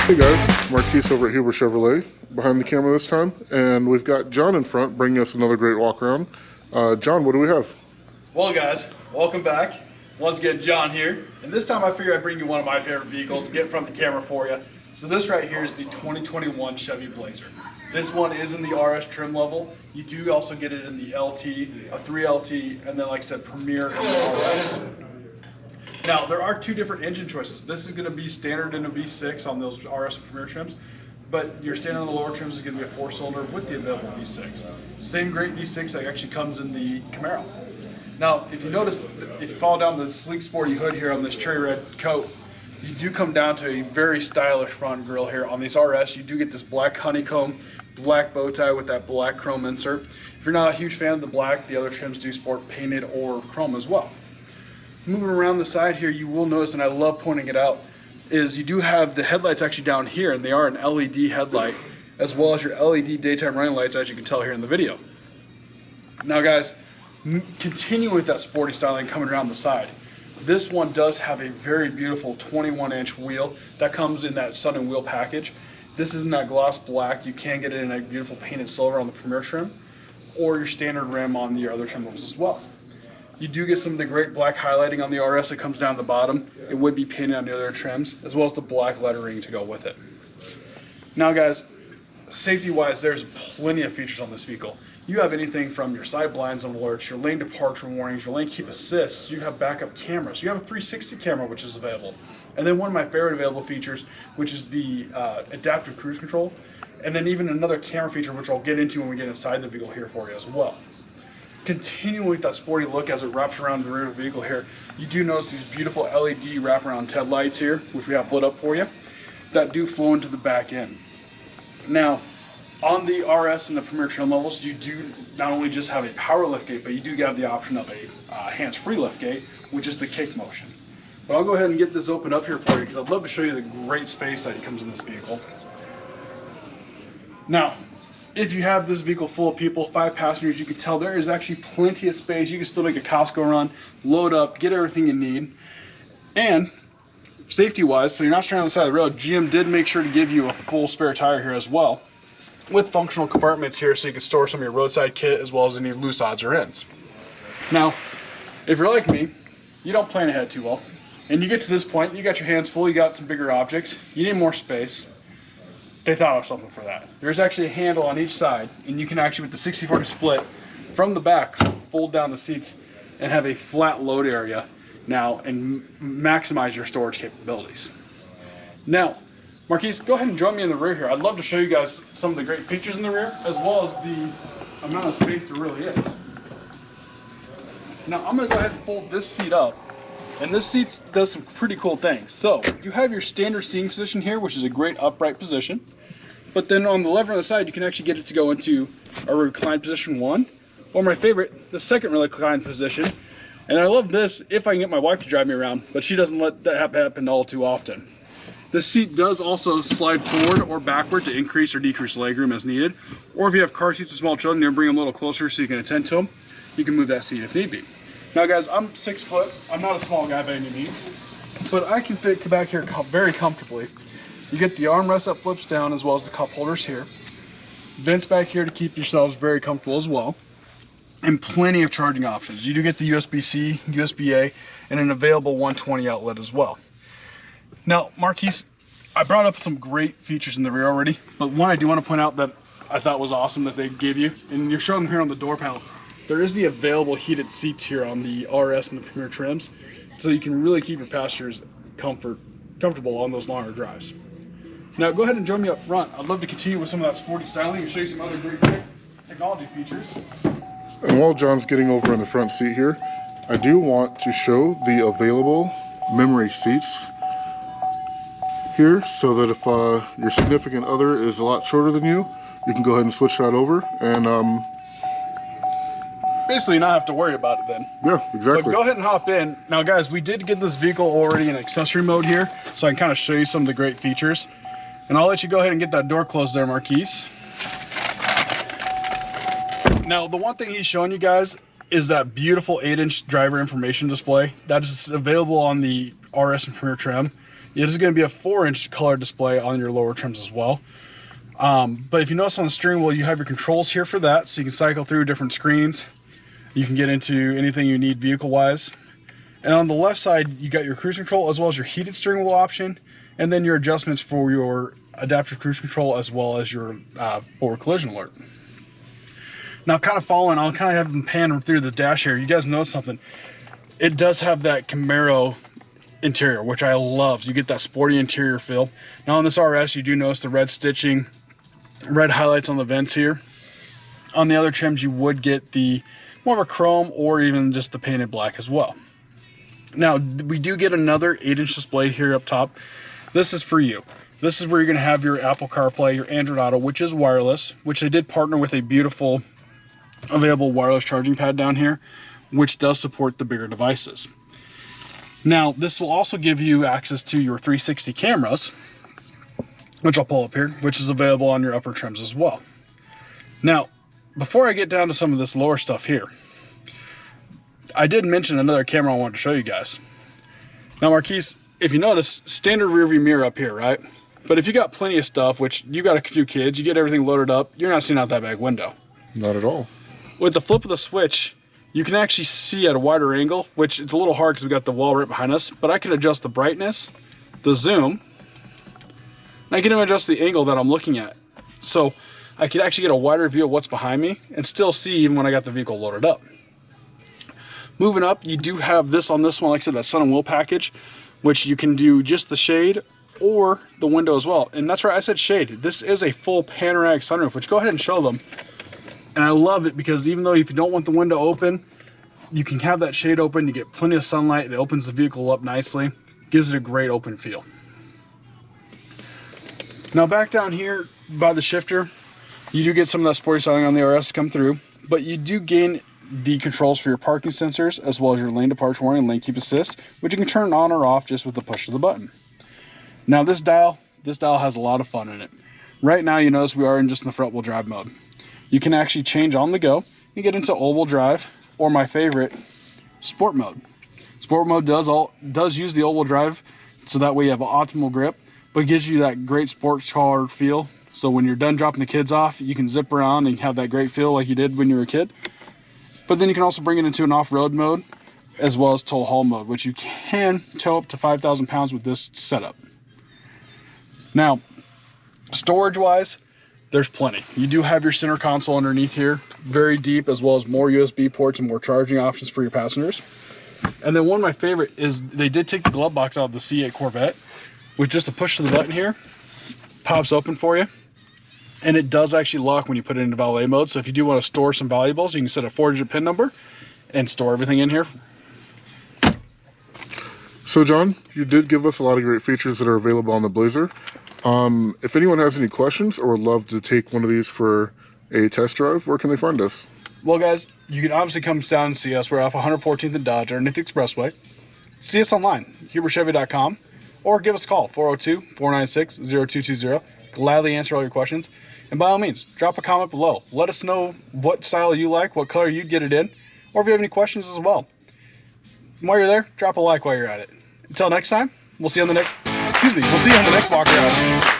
Hey guys, Marquise over at Huber Chevrolet, behind the camera this time, and we've got John in front bringing us another great walk around. John, what do we have? Well guys, welcome back. Once again, John here, and this time I figured I'd bring you one of my favorite vehicles, get in front of the camera for you. So this right here is the 2021 Chevy Blazer. This one is in the RS trim level. You do also get it in the LT, a 3LT, and then like I said, Premier and the RS. Now, there are two different engine choices. This is going to be standard in a V6 on those RS and Premier trims, but your standard on the lower trims is going to be a 4-cylinder with the available V6. Same great V6 that actually comes in the Camaro. Now, if you notice, if you follow down the sleek sporty hood here on this cherry red coat, you do come down to a very stylish front grille here. On these RS, you do get this black honeycomb, black bow tie with that black chrome insert. If you're not a huge fan of the black, the other trims do sport painted or chrome as well. Moving around the side here, you will notice, and I love pointing it out, is you do have the headlights actually down here, and they are an LED headlight, as well as your LED daytime running lights, as you can tell here in the video. Now guys, continuing with that sporty styling coming around the side, this one does have a very beautiful 21-inch wheel that comes in that sun and wheel package. This is in that gloss black. You can get it in a beautiful painted silver on the Premier trim, or your standard rim on the other trim levels as well. You do get some of the great black highlighting on the RS that comes down the bottom. It would be painted on the other trims, as well as the black lettering to go with it. Now guys, safety-wise, there's plenty of features on this vehicle. You have anything from your side blinds and alerts, your lane departure warnings, your lane keep assists, you have backup cameras, you have a 360 camera which is available. And then one of my favorite available features, which is the adaptive cruise control, and then even another camera feature which I'll get into when we get inside the vehicle here for you as well. Continuing with that sporty look as it wraps around the rear of the vehicle here, you do notice these beautiful LED wraparound TED lights here, which we have lit up for you, that do flow into the back end. Now, on the RS and the Premier trim levels, you do not only just have a power liftgate, but you do have the option of a hands-free liftgate, which is the kick motion. But I'll go ahead and get this open up here for you because I'd love to show you the great space that comes in this vehicle. Now, if you have this vehicle full of people, 5 passengers, you can tell there is actually plenty of space. You can still make a Costco run, load up, get everything you need. And safety-wise, so you're not stranded on the side of the road, GM did make sure to give you a full spare tire here as well, with functional compartments here so you can store some of your roadside kit as well as any loose odds or ends. Now, if you're like me, you don't plan ahead too well, and you get to this point, you got your hands full, you got some bigger objects, you need more space. They thought of something for that. There's actually a handle on each side, and you can actually, with the 60/40 split, from the back, fold down the seats and have a flat load area now and maximize your storage capabilities. Now, Marquise, go ahead and join me in the rear here. I'd love to show you guys some of the great features in the rear, as well as the amount of space there really is. Now, I'm going to go ahead and fold this seat up. And this seat does some pretty cool things. So, you have your standard seating position here, which is a great upright position. But then on the lever on the side, you can actually get it to go into a reclined position 1, or my favorite, the second reclined position. And I love this if I can get my wife to drive me around, but she doesn't let that happen all too often. This seat does also slide forward or backward to increase or decrease legroom as needed. Or if you have car seats with small children, you bring them a little closer so you can attend to them, you can move that seat if need be. Now guys, I'm 6 foot, I'm not a small guy by any means, but I can fit back here very comfortably. You get the armrest that flips down as well as the cup holders here. Vents back here to keep yourselves very comfortable as well. And plenty of charging options. You do get the USB-C, USB-A, and an available 120 outlet as well. Now, Marquise, I brought up some great features in the rear already, but one I do want to point out that I thought was awesome that they gave you, and you're showing them here on the door panel. There is the available heated seats here on the RS and the Premier trims, so you can really keep your passengers comfortable on those longer drives. Now go ahead and join me up front. I'd love to continue with some of that sporty styling and show you some other great technology features. And while John's getting over in the front seat here, I do want to show the available memory seats here, so that if your significant other is a lot shorter than you, you can go ahead and switch that over and basically not have to worry about it then. Yeah, exactly. But go ahead and hop in. Now guys, we did get this vehicle already in accessory mode here, so I can kind of show you some of the great features. And I'll let you go ahead and get that door closed there, Marquise. Now, the one thing he's showing you guys is that beautiful 8-inch driver information display that is available on the RS and Premier trim. It is going to be a 4-inch color display on your lower trims as well. But if you notice on the steering wheel, you have your controls here for that, so you can cycle through different screens. You can get into anything you need vehicle-wise. And on the left side, you got your cruise control as well as your heated steering wheel option, and then your adjustments for your adaptive cruise control as well as your forward collision alert. Now, kind of following, I'll kind of have them pan through the dash here. You guys notice something? It does have that Camaro interior, which I love. You get that sporty interior feel. Now on this RS, you do notice the red stitching, red highlights on the vents here. On the other trims, you would get the more of a chrome or even just the painted black as well. Now, we do get another 8-inch display here up top. This is for you. This is where you're going to have your Apple CarPlay, your Android Auto, which is wireless, which they did partner with a beautiful available wireless charging pad down here, which does support the bigger devices. Now, this will also give you access to your 360 cameras, which I'll pull up here, which is available on your upper trims as well. Now, before I get down to some of this lower stuff here, I did mention another camera I wanted to show you guys. Now, Marquise, if you notice, standard rear view mirror up here, right? But if you got plenty of stuff, which you got a few kids, you get everything loaded up, you're not seeing out that back window. Not at all. With the flip of the switch, you can actually see at a wider angle, which it's a little hard because we got the wall right behind us, but I can adjust the brightness, the zoom, and I can even adjust the angle that I'm looking at. So I could actually get a wider view of what's behind me and still see even when I got the vehicle loaded up. Moving up, you do have this on this one, like I said, that sun and wheel package, which you can do just the shade or the window as well. And that's right, I said shade. This is a full panoramic sunroof, which go ahead and show them. And I love it because even though if you don't want the window open, you can have that shade open, you get plenty of sunlight, it opens the vehicle up nicely, gives it a great open feel. Now back down here by the shifter, you do get some of that sporty styling on the RS come through, but you do gain the controls for your parking sensors as well as your lane departure warning and lane keep assist, which you can turn on or off just with the push of the button. Now this dial has a lot of fun in it. Right now you notice we are in just in the front wheel drive mode. You can actually change on the go and get into all-wheel drive, or my favorite, sport mode. Sport mode does use the all-wheel drive, so that way you have an optimal grip, but gives you that great sports car feel. So when you're done dropping the kids off, you can zip around and have that great feel like you did when you were a kid. But then you can also bring it into an off-road mode, as well as tow haul mode, which you can tow up to 5,000 pounds with this setup. Now, storage-wise, there's plenty. You do have your center console underneath here, very deep, as well as more USB ports and more charging options for your passengers. And then one of my favorite is they did take the glove box out of the C8 Corvette, with just a push of the button here, pops open for you. And it does actually lock when you put it into valet mode. So if you do want to store some valuables, you can set a 4-digit PIN number and store everything in here. So John, you did give us a lot of great features that are available on the Blazer. If anyone has any questions or would love to take one of these for a test drive, where can they find us? Well guys, you can obviously come down and see us. We're off 114th and Dodge underneath the Expressway. See us online, HuberChevy.com, or give us a call, 402-496-0220. Gladly answer all your questions. And by all means, drop a comment below. Let us know what style you like, what color you'd get it in, or if you have any questions as well. And while you're there, drop a like while you're at it. Until next time, we'll see you on the next walk around.